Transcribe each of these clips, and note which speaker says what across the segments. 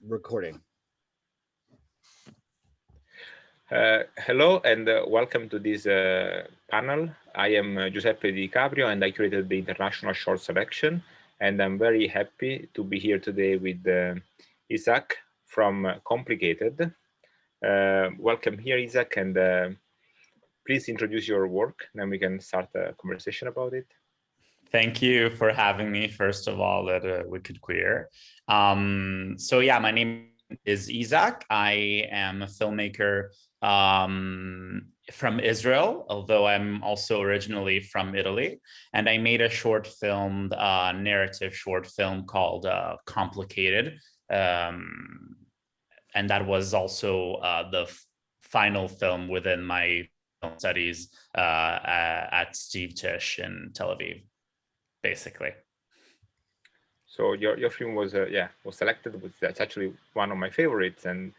Speaker 1: Recording.
Speaker 2: Hello and welcome to this panel. I am Giuseppe Di Caprio and I curated the International Short Selection. And I'm very happy to be here today with Isaac from Complicated. Welcome here, Isaac, and please introduce your work. Then we can start a conversation about it.
Speaker 3: Thank you for having me, first of all, at Wicked Queer. My name is Isaac. I am a filmmaker from Israel, although I'm also originally from Italy. And I made a short film, narrative short film called Complicated. And that was also the final film within my film studies at Steve Tisch in Tel Aviv. Basically.
Speaker 2: So your film was was selected. That's actually one of my favorites, and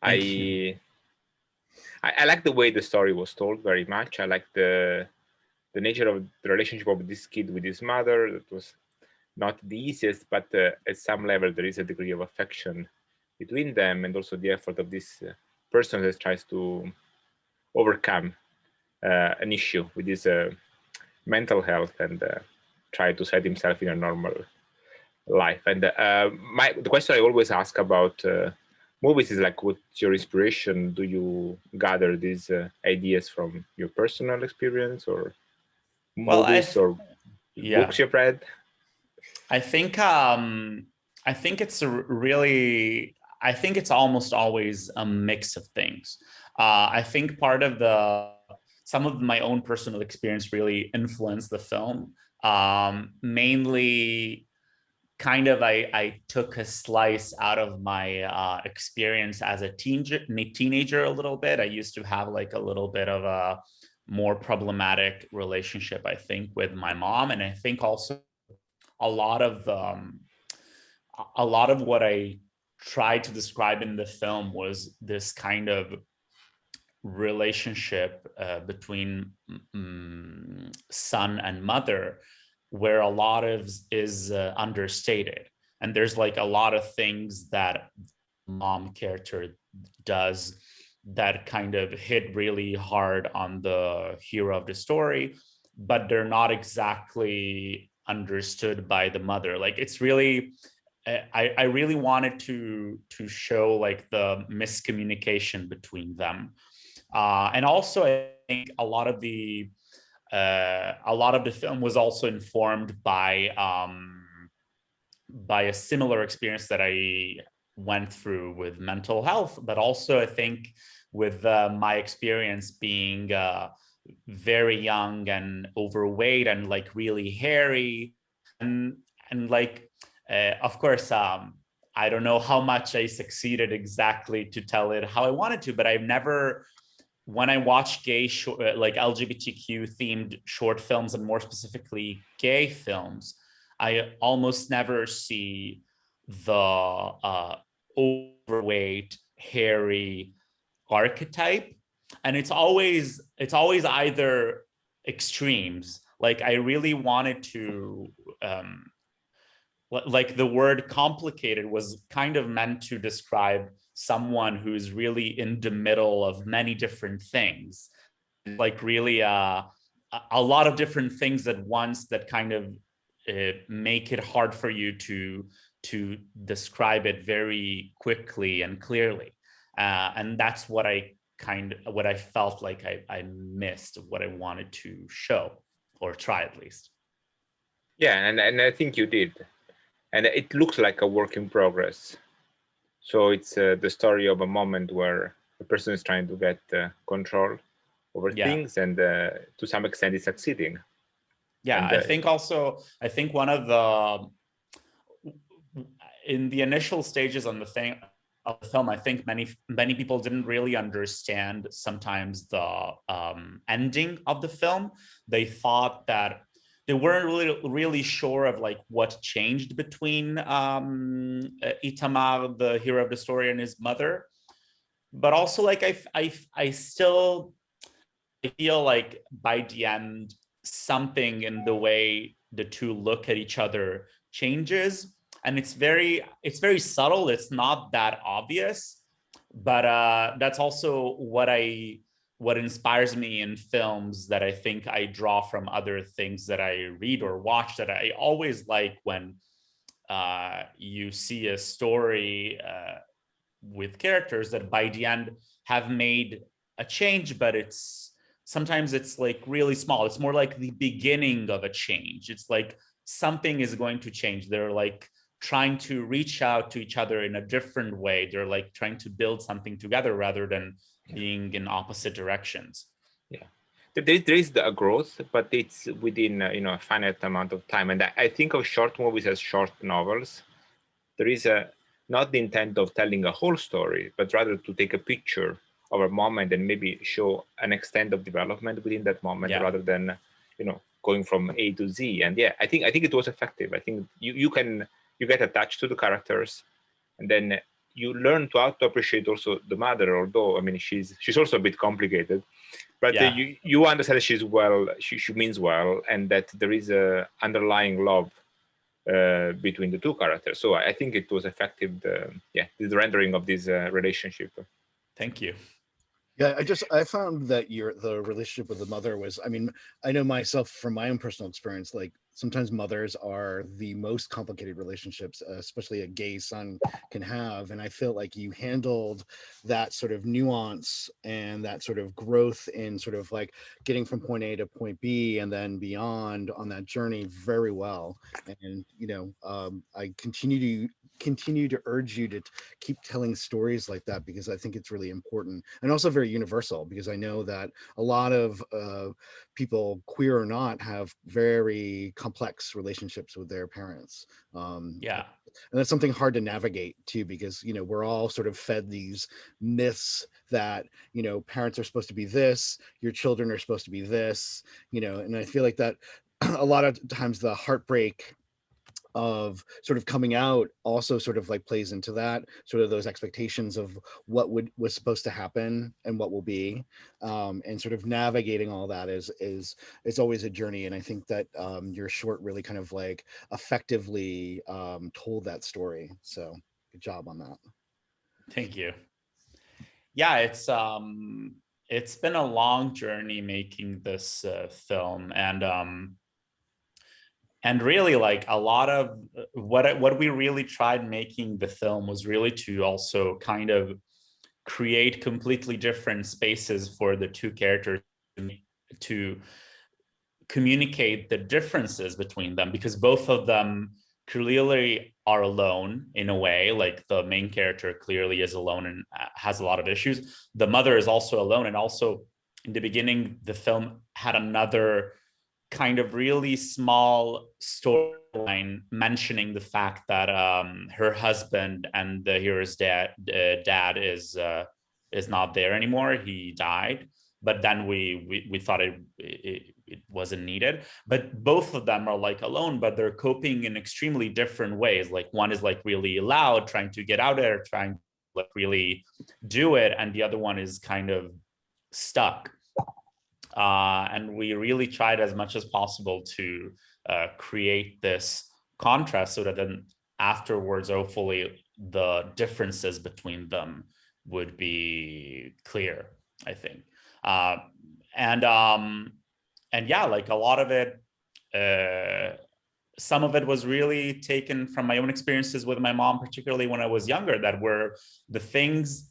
Speaker 2: I like the way the story was told very much. I like the nature of the relationship of this kid with his mother. That was not the easiest, but at some level there is a degree of affection between them, and also the effort of this person that tries to overcome an issue with his mental health and try to set himself in a normal life. And the question I always ask about movies is like, what's your inspiration? Do you gather these ideas from your personal experience or movies or books you've read?
Speaker 3: I think it's I think it's almost always a mix of things. I think part of some of my own personal experience really influenced the film. Mainly kind of I took a slice out of my experience as a teenager a little bit. I used to have like a little bit of a more problematic relationship, I think, with my mom. And I think also a lot of what I tried to describe in the film was this kind of relationship between son and mother, where a lot of is understated. And there's like a lot of things that mom character does that kind of hit really hard on the hero of the story, but they're not exactly understood by the mother. Like it's really, I really wanted to show like the miscommunication between them. And also I think a lot of the film was also informed by a similar experience that I went through with mental health, but also I think with my experience being very young and overweight and like really hairy and like of course I don't know how much I succeeded exactly to tell it how I wanted to, but I've never, when I watch gay like LGBTQ themed short films and more specifically gay films, I almost never see the overweight, hairy archetype. And it's always either extremes. Like I really wanted to, like the word complicated was kind of meant to describe someone who's really in the middle of many different things, like really a lot of different things at once that kind of make it hard for you to describe it very quickly and clearly. And that's what I felt like I missed, what I wanted to show or try at least.
Speaker 2: Yeah, and I think you did. And it looks like a work in progress. So it's the story of a moment where the person is trying to get control over things, and to some extent is succeeding.
Speaker 3: Yeah, and, I think one of in the initial stages on the thing of the film, I think many people didn't really understand sometimes the ending of the film. They thought that they weren't really sure of like what changed between Itamar, the hero of the story, and his mother. But also, like I still feel like by the end, something in the way the two look at each other changes. and it's very subtle. It's not that obvious, but that's also what inspires me in films, that I think I draw from other things that I read or watch, that I always like when you see a story with characters that by the end have made a change, but sometimes it's like really small. It's more like the beginning of a change. It's like something is going to change. They're like trying to reach out to each other in a different way. They're like trying to build something together rather than being in opposite directions.
Speaker 2: Yeah, there is a growth, but it's within a finite amount of time. And I think of short movies as short novels. There is not the intent of telling a whole story, but rather to take a picture of a moment and maybe show an extent of development within that moment, rather than going from A to Z. And yeah, I think it was effective. I think you get attached to the characters, and then you learn to how to appreciate also the mother. Although I mean she's also a bit complicated, but you understand that she means well, and that there is a underlying love between the two characters. So I think it was effective. The rendering of this relationship.
Speaker 3: Thank you.
Speaker 1: Yeah, I found that the relationship with the mother was, I mean, I know myself from my own personal experience, like sometimes mothers are the most complicated relationships, especially a gay son can have. And I feel like you handled that sort of nuance and that sort of growth in sort of like getting from point A to point B and then beyond on that journey very well. And, I continue to urge you to keep telling stories like that, because I think it's really important and also very universal, because I know that a lot of people, queer or not, have very complex relationships with their parents. And that's something hard to navigate too, because we're all sort of fed these myths that parents are supposed to be this, your children are supposed to be this, and I feel like that a lot of times the heartbreak of sort of coming out also sort of like plays into that, sort of those expectations of what was supposed to happen and what will be, and sort of navigating all that is it's always a journey. And I think that your short really kind of like effectively told that story. So good job on that.
Speaker 3: Thank you. Yeah, it's been a long journey making this film, and really, like, a lot of what we really tried making the film was really to also kind of create completely different spaces for the two characters to communicate the differences between them, because both of them clearly are alone in a way. Like, the main character clearly is alone and has a lot of issues. The mother is also alone, and also in the beginning the film had another kind of really small storyline mentioning the fact that her husband and the hero's dad is not there anymore. He died, but then we thought it wasn't needed. But both of them are like alone, but they're coping in extremely different ways. Like, one is like really loud, trying to get out there, trying to like really do it, and the other one is kind of stuck. And we really tried as much as possible to create this contrast, so that then afterwards, hopefully, the differences between them would be clear, I think. And yeah, like, a lot of it, some of it was really taken from my own experiences with my mom, particularly when I was younger, that were the things.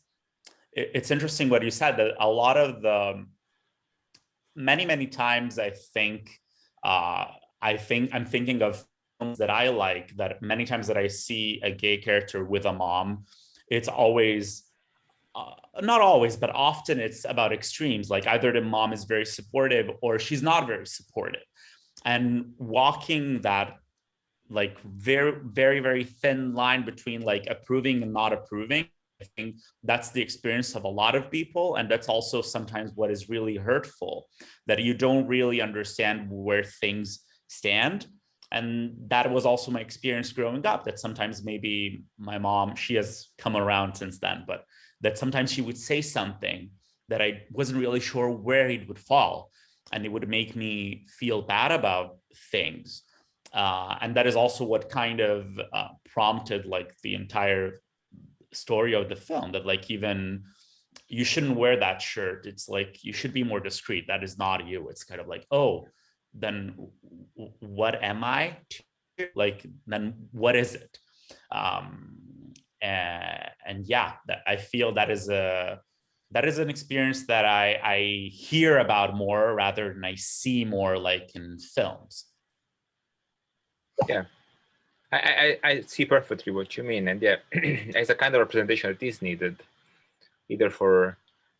Speaker 3: It's interesting what you said, that a lot of the many times I'm thinking of films that I like, that many times that I see a gay character with a mom, it's always not always, but often it's about extremes. Like, either the mom is very supportive or she's not very supportive, and walking that like very thin line between like approving and not approving. I think that's the experience of a lot of people. And that's also sometimes what is really hurtful, that you don't really understand where things stand. And that was also my experience growing up, that sometimes maybe my mom, she has come around since then, but that sometimes she would say something that I wasn't really sure where it would fall, and it would make me feel bad about things. and that is also what kind of prompted like the entire story of the film, that like even you shouldn't wear that shirt. It's like you should be more discreet. That is not you. It's kind of like, oh, then what am I? Like, then what is it? And yeah, that I feel that is an experience that I hear about more rather than I see more like in films.
Speaker 2: Yeah, I see perfectly what you mean, and yeah, as a kind of representation that is needed, either for,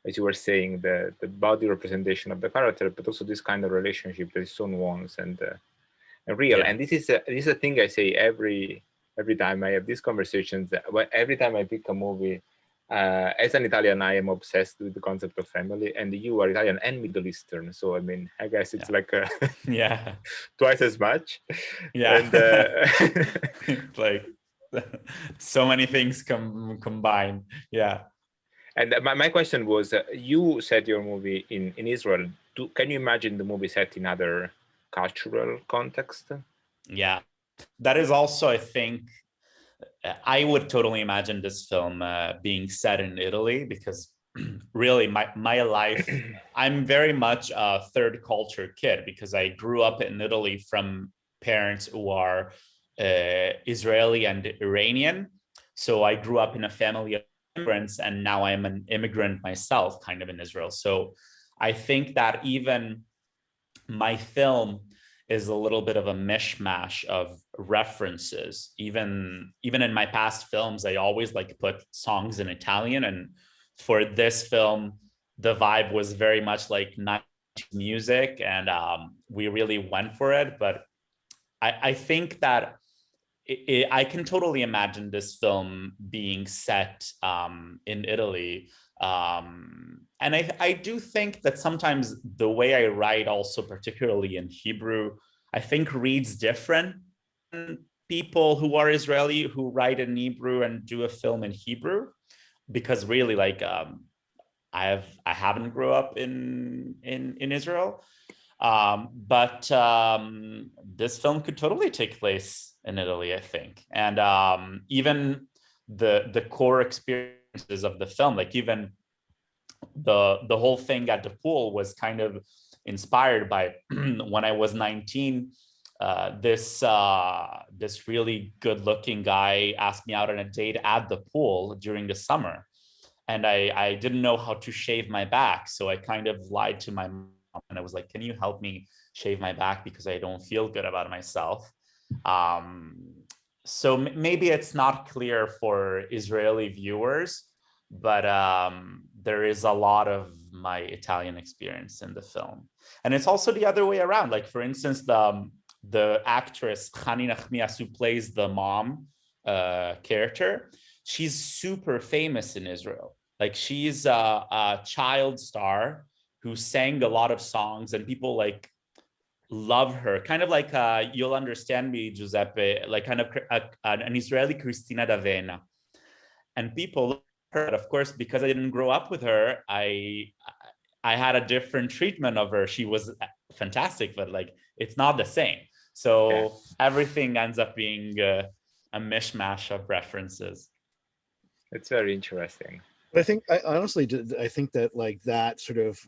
Speaker 2: as you were saying, the body representation of the character, but also this kind of relationship that is so nuanced and real.
Speaker 3: Yeah.
Speaker 2: And this is a thing I say every time I have these conversations. Every time I pick a movie, as an Italian, I am obsessed with the concept of family, and you are Italian and Middle Eastern, so I mean, I guess it's like
Speaker 3: Yeah.
Speaker 2: twice as much.
Speaker 3: Yeah.
Speaker 2: And
Speaker 3: like so many things combined. Yeah.
Speaker 2: and my question was, you set your movie in Israel. Can you imagine the movie set in other cultural context?
Speaker 3: Yeah, that is also, I think, I would totally imagine this film being set in Italy, because really my life, I'm very much a third culture kid, because I grew up in Italy from parents who are Israeli and Iranian. So I grew up in a family of immigrants, and now I'm an immigrant myself, kind of in Israel. So I think that even my film is a little bit of a mishmash of references. Even in my past films, I always like put songs in Italian, and for this film, the vibe was very much like 90s music, and we really went for it. But I think that I can totally imagine this film being set in Italy. And I do think that sometimes the way I write, also particularly in Hebrew, I think reads different than people who are Israeli who write in Hebrew and do a film in Hebrew, because really, like, I haven't grew up in Israel, but this film could totally take place in Italy, I think. And even the core experiences of the film, like even the whole thing at the pool was kind of inspired by when I was 19. This really good-looking guy asked me out on a date at the pool during the summer, and I didn't know how to shave my back, so I kind of lied to my mom, and I was like, "Can you help me shave my back because I don't feel good about myself?" So maybe it's not clear for Israeli viewers, but there is a lot of my Italian experience in the film. And it's also the other way around. Like, for instance, the actress Hani Nachmias, who plays the mom character, she's super famous in Israel. Like, she's a child star who sang a lot of songs, and people like love her, kind of like you'll understand me, Giuseppe, like kind of an Israeli Christina D'Avena. And people love her, but of course, because I didn't grow up with her, I had a different treatment of her. She was fantastic, but like it's not the same. So everything ends up being a mishmash of references.
Speaker 2: It's very interesting.
Speaker 1: But I think I think that like that sort of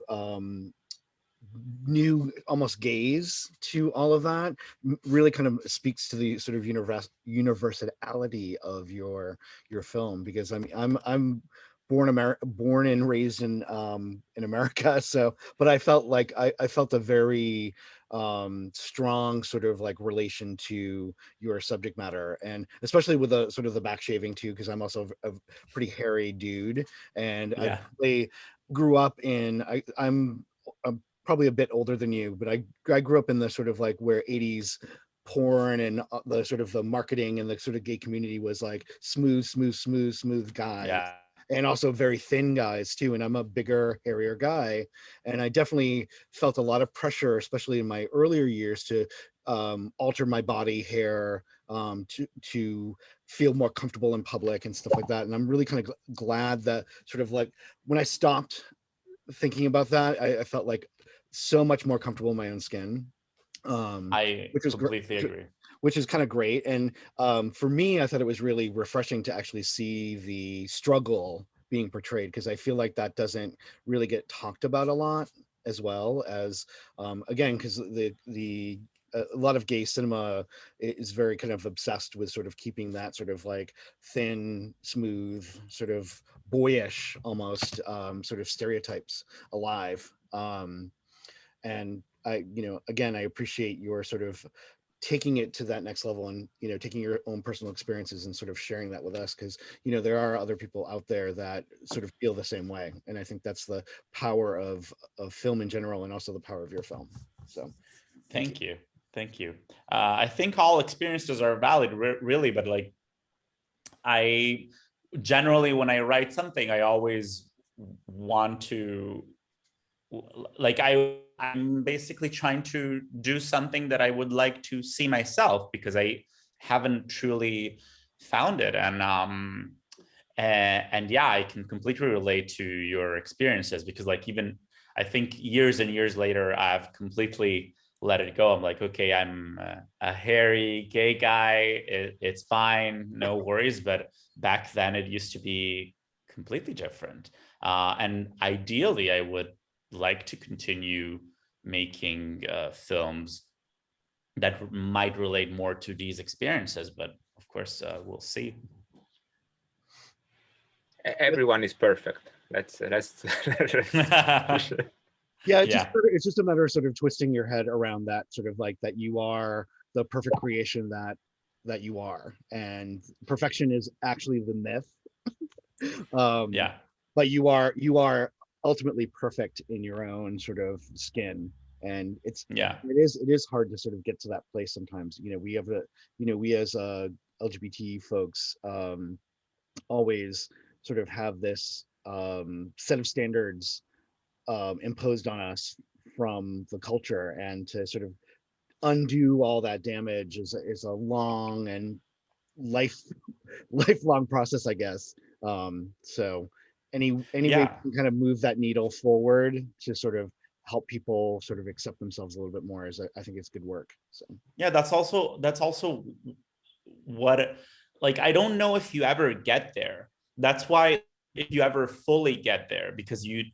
Speaker 1: new almost gaze to all of that really kind of speaks to the sort of universality of your film, because I'm born and raised in America, so but I felt like I felt a very strong sort of like relation to your subject matter, and especially with the sort of the back shaving too, because I'm also a pretty hairy dude, and
Speaker 3: Yeah.
Speaker 1: I grew up in I'm probably a bit older than you, but I grew up in the sort of like where 80s porn and the sort of the marketing and the sort of gay community was like smooth guys.
Speaker 3: Yeah.
Speaker 1: And also very thin guys too. And I'm a bigger, hairier guy. And I definitely felt a lot of pressure, especially in my earlier years, to alter my body hair to feel more comfortable in public and stuff like that. And I'm really kind of glad that sort of like when I stopped thinking about that, I felt like so much more comfortable in my own skin,
Speaker 3: I
Speaker 1: which was
Speaker 3: completely
Speaker 1: great,
Speaker 3: agree.
Speaker 1: which is kind of great. And for me, I thought it was really refreshing to actually see the struggle being portrayed, because I feel like that doesn't really get talked about a lot, as well as again, because the a lot of gay cinema is very kind of obsessed with sort of keeping that sort of like thin, smooth, sort of boyish almost sort of stereotypes alive. And I, again, I appreciate your sort of taking it to that next level, and taking your own personal experiences and sort of sharing that with us, because there are other people out there that sort of feel the same way, and I think that's the power of film in general, and also the power of your film. So
Speaker 3: Thank you. I think all experiences are valid, really, but like, I generally, when I write something, I always want to, like, I'm basically trying to do something that I would like to see myself, because I haven't truly found it. And yeah, I can completely relate to your experiences, because like, even I think years and years later, I've completely let it go. I'm like, okay, I'm a hairy gay guy. It's fine, no worries. But back then it used to be completely different. And ideally, I would like to continue making films that might relate more to these experiences. But of course, we'll see.
Speaker 2: Everyone is perfect. Let's
Speaker 1: yeah,
Speaker 3: Yeah.
Speaker 1: it's just a matter of sort of twisting your head around that, sort of like that you are the perfect creation that you are, and perfection is actually the myth.
Speaker 3: Yeah.
Speaker 1: But you are ultimately perfect in your own sort of skin, and
Speaker 3: Yeah.
Speaker 1: it is hard to sort of get to that place sometimes. We have we as LGBT folks always sort of have this set of standards imposed on us from the culture, and to sort of undo all that damage is a long and lifelong process, I guess. So any way
Speaker 3: Yeah.
Speaker 1: we can kind of move that needle forward to sort of help people sort of accept themselves a little bit more is, I think it's good work. So
Speaker 3: Yeah, that's also what, like, I don't know if you ever get there. That's why, if you ever fully get there, because you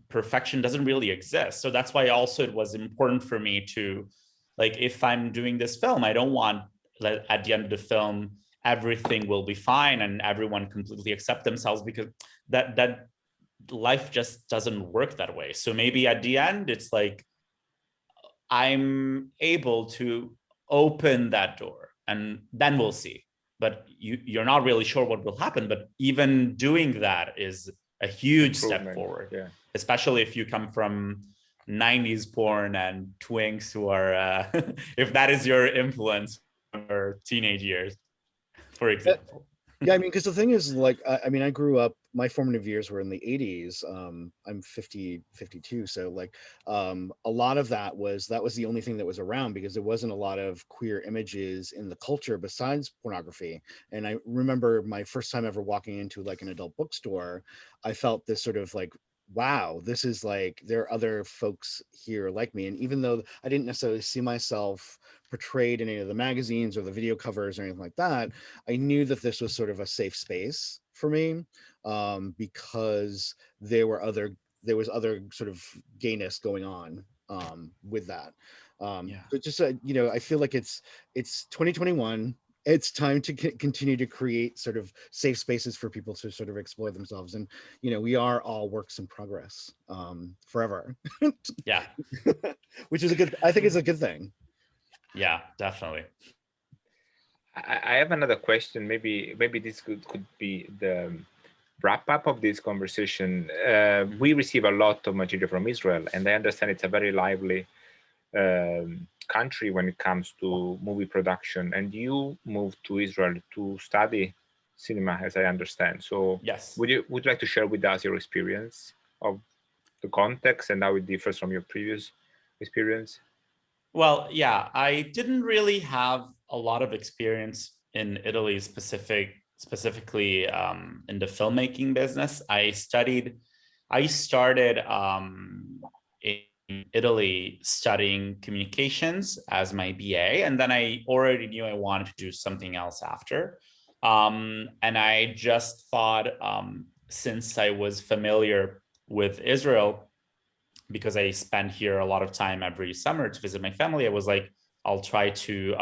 Speaker 3: perfection doesn't really exist. So that's why also it was important for me to, like, if I'm doing this film, I don't want that at the end of the film everything will be fine and everyone completely accept themselves, because that life just doesn't work that way. So maybe at the end it's like, I'm able to open that door, and then we'll see. But you're not really sure what will happen. But even doing that is a huge step forward,
Speaker 2: yeah.
Speaker 3: Especially if you come from 90s porn and twinks who are, if that is your influence or teenage years, for example.
Speaker 1: yeah, I mean, because the thing is, like, I mean, I grew up, my formative years were in the 80s. I'm 52, so like a lot of that was the only thing that was around, because there wasn't a lot of queer images in the culture besides pornography. And I remember my first time ever walking into like an adult bookstore, I felt this sort of like, wow, this is like, there are other folks here like me. And even though I didn't necessarily see myself portrayed in any of the magazines or the video covers or anything like that, I knew that this was sort of a safe space for me, because there was other sort of gayness going on with that. But just I feel like it's 2021. It's time to continue to create sort of safe spaces for people to sort of explore themselves, and we are all works in progress forever.
Speaker 3: Yeah.
Speaker 1: Which is I think it's a good thing.
Speaker 3: Yeah, definitely.
Speaker 2: I have another question. Maybe this could be the wrap up of this conversation. We receive a lot of material from Israel, and I understand it's a very lively country when it comes to movie production. And you moved to Israel to study cinema, as I understand. So
Speaker 3: yes,
Speaker 2: would you like to share with us your experience of the context and how it differs from your previous experience?
Speaker 3: Well, yeah, I didn't really have a lot of experience in Italy, specifically in the filmmaking business. I started in Italy studying communications as my BA, and then I already knew I wanted to do something else after. And I just thought, since I was familiar with Israel, because I spend here a lot of time every summer to visit my family, I was like, I'll try to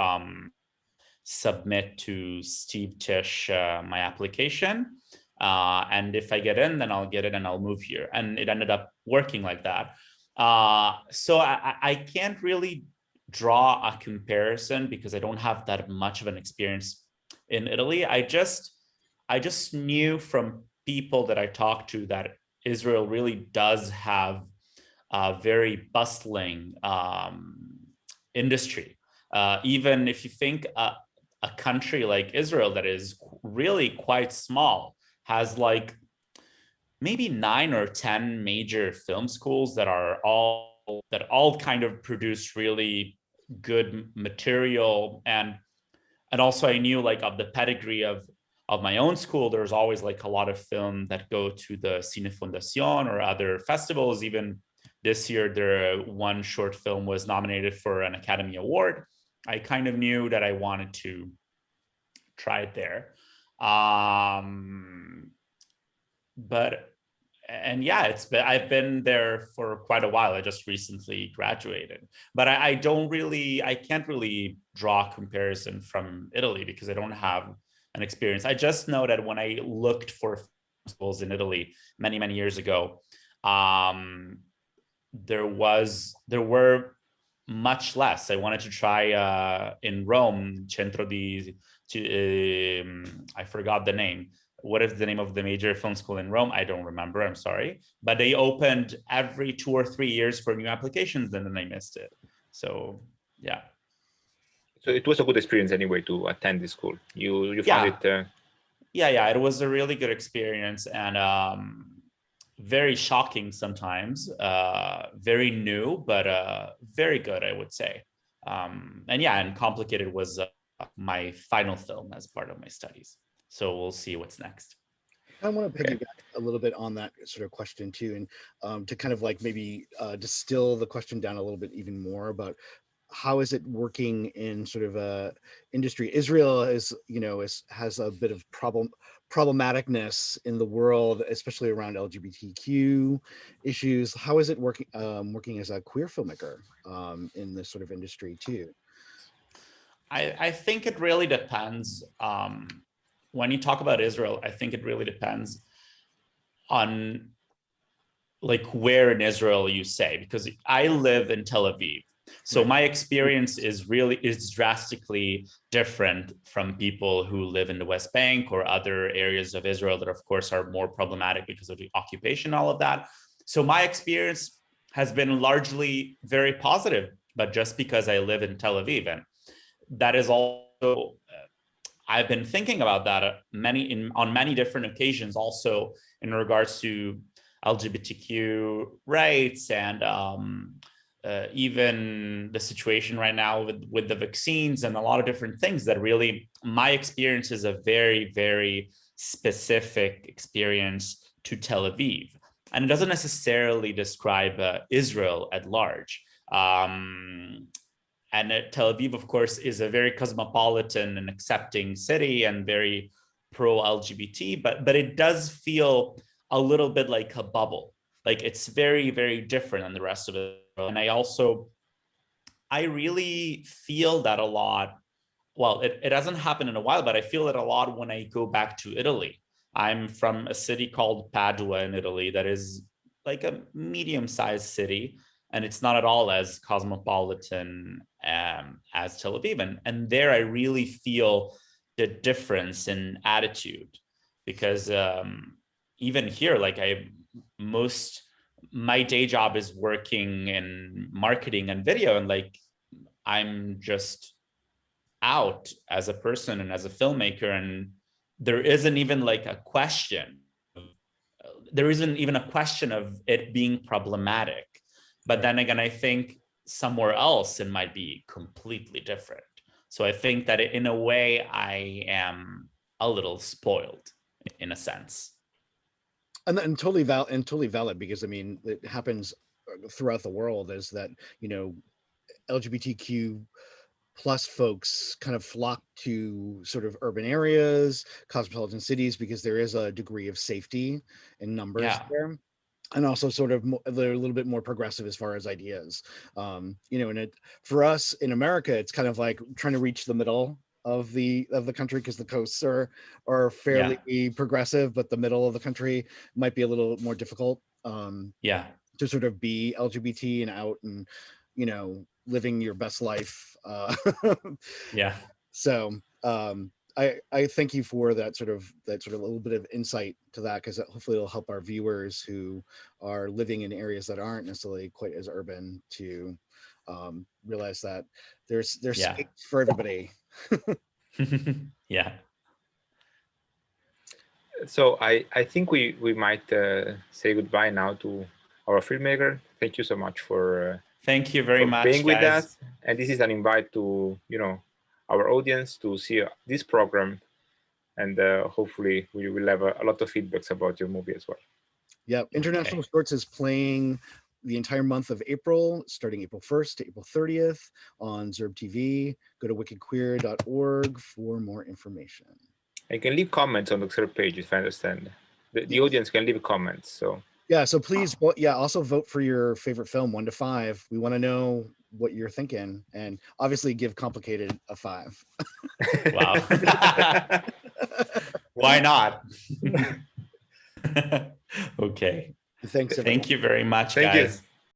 Speaker 3: submit to Steve Tisch my application. And if I get in, then I'll get it and I'll move here. And it ended up working like that. So I can't really draw a comparison because I don't have that much of an experience in Italy. I just knew from people that I talked to that Israel really does have a very bustling industry. Even if you think a country like Israel that is really quite small has like maybe 9 or 10 major film schools that all kind of produce really good material. And also I knew like of the pedigree of my own school, there's always like a lot of film that go to the Cine Fondazione or other festivals. Even this year, one short film was nominated for an Academy Award. I kind of knew that I wanted to try it there. I've been there for quite a while. I just recently graduated, but I can't really draw a comparison from Italy because I don't have an experience. I just know that when I looked for schools in Italy many years ago, there were much less. I wanted to try in Rome, I forgot the name. What is the name of the major film school in Rome? I don't remember, I'm sorry. But they opened every 2 or 3 years for new applications, and then I missed it. So, yeah.
Speaker 2: So it was a good experience anyway to attend this school. You found it?
Speaker 3: Yeah, it was a really good experience, and very shocking sometimes, very new, but very good, I would say. And Complicated was my final film as part of my studies. So we'll see what's next.
Speaker 1: I want to piggyback a little bit on that sort of question too, and to kind of like maybe distill the question down a little bit even more about how is it working in sort of a industry. Israel has a bit of problematicness in the world, especially around LGBTQ issues. How is it working as a queer filmmaker in this sort of industry too?
Speaker 3: I think it really depends. When you talk about Israel, I think it really depends on like where in Israel you say, because I live in Tel Aviv. So my experience is drastically different from people who live in the West Bank or other areas of Israel that of course are more problematic because of the occupation, all of that. So my experience has been largely very positive, but just because I live in Tel Aviv. And that is also, I've been thinking about that on many different occasions, also in regards to LGBTQ rights and even the situation right now with the vaccines and a lot of different things that really, my experience is a very, very specific experience to Tel Aviv. And it doesn't necessarily describe Israel at large. And Tel Aviv, of course, is a very cosmopolitan and accepting city and very pro-LGBT, but it does feel a little bit like a bubble. Like it's very, very different than the rest of it. And I really feel that a lot. Well, it hasn't happened in a while, but I feel it a lot when I go back to Italy. I'm from a city called Padua in Italy that is like a medium-sized city, and it's not at all as cosmopolitan as Tel Aviv. And there I really feel the difference in attitude, because even here, like my day job is working in marketing and video, and like I'm just out as a person and as a filmmaker, and there isn't even like a question. There isn't even a question of it being problematic. But then again, I think somewhere else it might be completely different. So I think that in a way I am a little spoiled in a sense.
Speaker 1: And totally valid, because I mean it happens throughout the world is that, you know, LGBTQ plus folks kind of flock to sort of urban areas, cosmopolitan cities, because there is a degree of safety in numbers there. And also sort of they're a little bit more progressive as far as ideas. You know, and it, for us in America, it's kind of like trying to reach the middle of the country, because the coasts are fairly progressive, but the middle of the country might be a little more difficult to sort of be LGBT and out and, you know, living your best life. So I thank you for that sort of a little bit of insight to that, because hopefully it'll help our viewers who are living in areas that aren't necessarily quite as urban to realize that there's space for everybody.
Speaker 2: So I think we might say goodbye now to our filmmaker. Thank you so much for
Speaker 3: thank you very much
Speaker 2: being with
Speaker 3: guys.
Speaker 2: us. And this is an invite to, you know, our audience to see this program, and hopefully we will have a lot of feedbacks about your movie as well.
Speaker 1: Yeah, International Shorts is playing the entire month of April, starting April 1st to April 30th on Zurb TV. Go to wickedqueer.org for more information.
Speaker 2: You can leave comments on the Zurb page, if I understand. The audience can leave comments. So
Speaker 1: yeah, so please, also vote for your favorite film, 1 to 5. We want to know what you're thinking, and obviously give Complicated a 5.
Speaker 3: Wow. Why not? Okay.
Speaker 1: Thanks.
Speaker 3: Thank you very much,
Speaker 2: Thank
Speaker 3: guys.
Speaker 2: You.